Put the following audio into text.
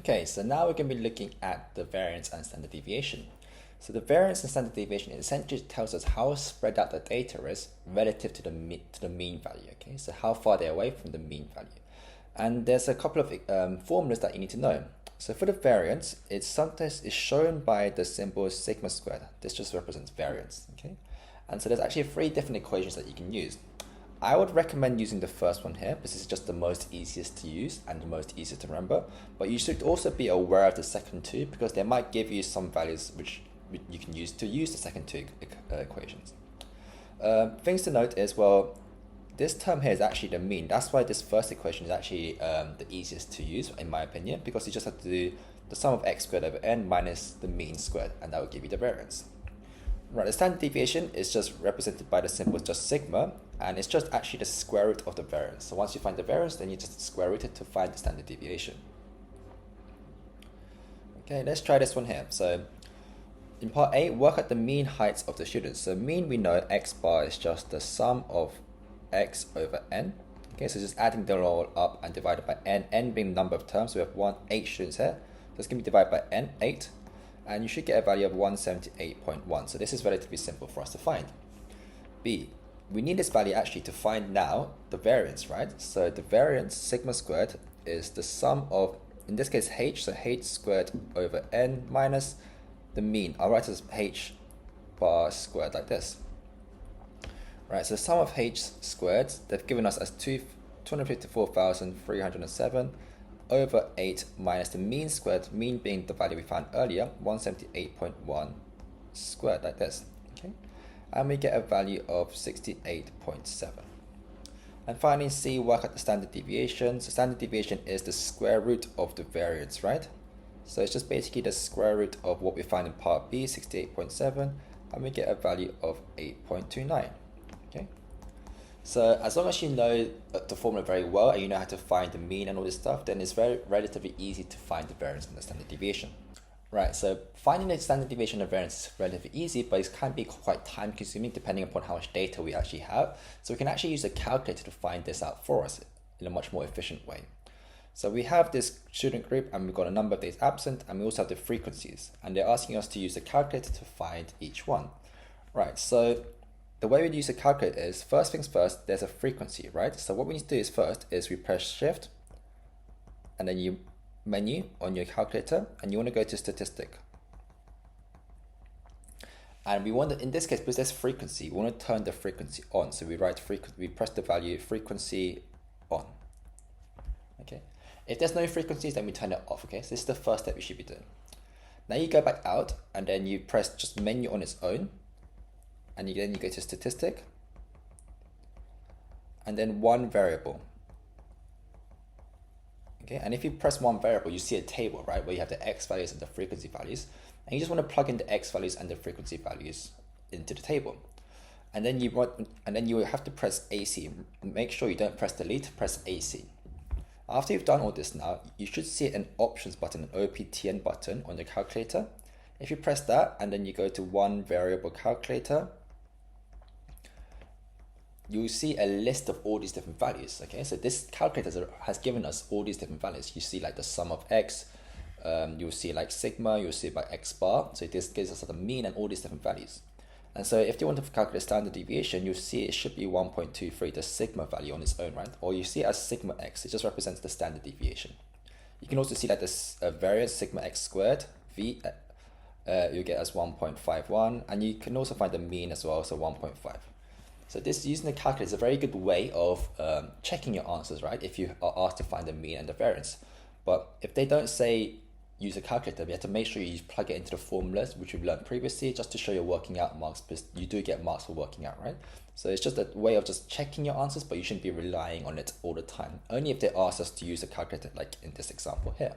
Okay, so now we're going to be looking at the variance and standard deviation. So the variance and standard deviation essentially tells us how spread out the data is relative to the mean value. Okay, so how far they're away from the mean value. And there's a couple of formulas that you need to know. So for the variance, it's sometimes shown by the symbol sigma squared. This just represents variance. Okay, and so there's actually 3 different equations that you can use. I would recommend using the first one here because it's just the most easiest to use and the most easiest to remember. But you should also be aware of the second 2 because they might give you some values which you can use to use the second 2 equations. Things to note is, well, this term here is actually the mean. That's why this first equation is actually the easiest to use in my opinion, because you just have to do the sum of x squared over n minus the mean squared, and that will give you the variance. Right, the standard deviation is just represented by the symbol just sigma, and it's just actually the square root of the variance. So once you find the variance, then you just square root it to find the standard deviation. Okay, let's try this one here. So in part A, work out the mean heights of the students. So mean, we know x bar is just the sum of x over n. Okay, so just adding them all up and divided by n being the number of terms. So we have 8 students here. So it's going to be divided by n, 8. And you should get a value of 178.1. So this is relatively simple for us to find. B, we need this value actually to find now the variance, right? So the variance, sigma squared, is the sum of, in this case, h, so h squared over n minus the mean. I'll write it as h bar squared like this. Right, so the sum of h squared, they've given us as 254,307 over 8 minus the mean squared, mean being the value we found earlier, 178.1 squared, like this. Okay, and we get a value of 68.7. And finally, C, work out the standard deviation. So standard deviation is the square root of the variance, right? So it's just basically the square root of what we find in part B, 68.7, and we get a value of 8.29. Okay. So as long as you know the formula very well and you know how to find the mean and all this stuff, then it's relatively easy to find the variance and the standard deviation. Right, so finding the standard deviation and variance is relatively easy, but it can be quite time consuming depending upon how much data we actually have. So we can actually use a calculator to find this out for us in a much more efficient way. So we have this student group and we've got a number of days absent, and we also have the frequencies, and they're asking us to use the calculator to find each one. Right, so the way we use a calculator is, first things first, there's a frequency, right? So what we need to do is first is we press shift and then you menu on your calculator, and you want to go to statistic. And we want to, in this case, because there's frequency, we want to turn the frequency on. So we write we press the value frequency on. Okay. If there's no frequencies, then we turn it off. Okay. So this is the first step you should be doing. Now you go back out and then you press just menu on its own. And then you go to statistic, and then one variable. Okay, and if you press one variable, you see a table, right, where you have the x values and the frequency values, and you just want to plug in the x values and the frequency values into the table. And then you have to press AC. Make sure you don't press delete, press AC. After you've done all this now, you should see an options button, an OPTN button on your calculator. If you press that and then you go to one variable calculator, you'll see a list of all these different values. Okay, so this calculator has given us all these different values. You see like the sum of x, you'll see like sigma, you'll see by x bar. So this gives us the mean and all these different values. And so if you want to calculate standard deviation, you'll see it should be 1.23, the sigma value on its own, right? Or you see it as sigma x, it just represents the standard deviation. You can also see like this variance sigma x squared, v, you get as 1.51, and you can also find the mean as well, so 1.5. So this, using the calculator, is a very good way of checking your answers, right? If you are asked to find the mean and the variance. But if they don't say use a calculator, you have to make sure you plug it into the formulas, which we've learned previously, just to show your working out marks, because you do get marks for working out, right? So it's just a way of just checking your answers, but you shouldn't be relying on it all the time. Only if they ask us to use a calculator, like in this example here.